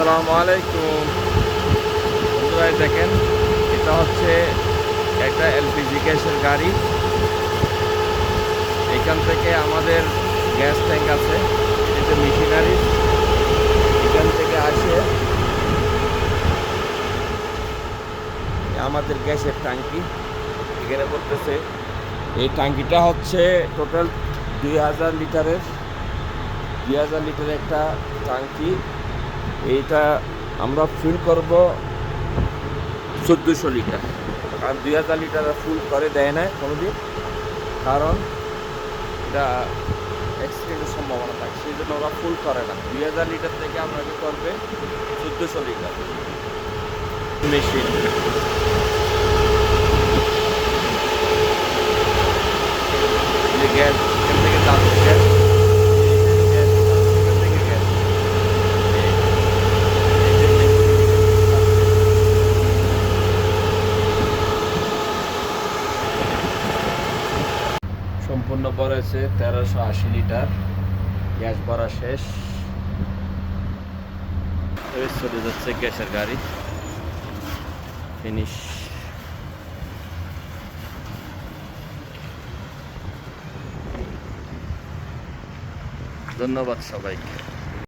আসসালামু আলাইকুম বন্ধুরা, দেখেন এটা হচ্ছে একটা এলপিজি গ্যাসের গাড়ি। এখান থেকে আমাদের গ্যাস ট্যাঙ্ক আছে, এটা মেশিনারি এখান থেকে আসে আমাদের গ্যাসের ট্যাঙ্কি। এখানে বলতেছে এই ট্যাঙ্কিটা হচ্ছে টোটাল 2000 লিটারের 2000 লিটারের একটা ট্যাঙ্কি। এইটা আমরা ফিল করব 1400 লিটার, আর 2000 লিটার ফুল করে দেয় না কোনোদিন, কারণ এটা অ্যাক্সিডেন্টের সম্ভাবনা থাকে, সেই জন্য ওরা ফুল করে না। 2000 লিটার থেকে আপনাকে করবে 1400 লিটার মেশিন। গ্যাস এখান থেকে যাচ্ছে, গ্যাস এখান থেকে গ্যাস সম্পূর্ণ ভরেছে 1380 লিটার। গ্যাস ভরা শেষ, চলে যাচ্ছে গ্যাসের গাড়ি। ফিনিশ। ধন্যবাদ সবাইকে।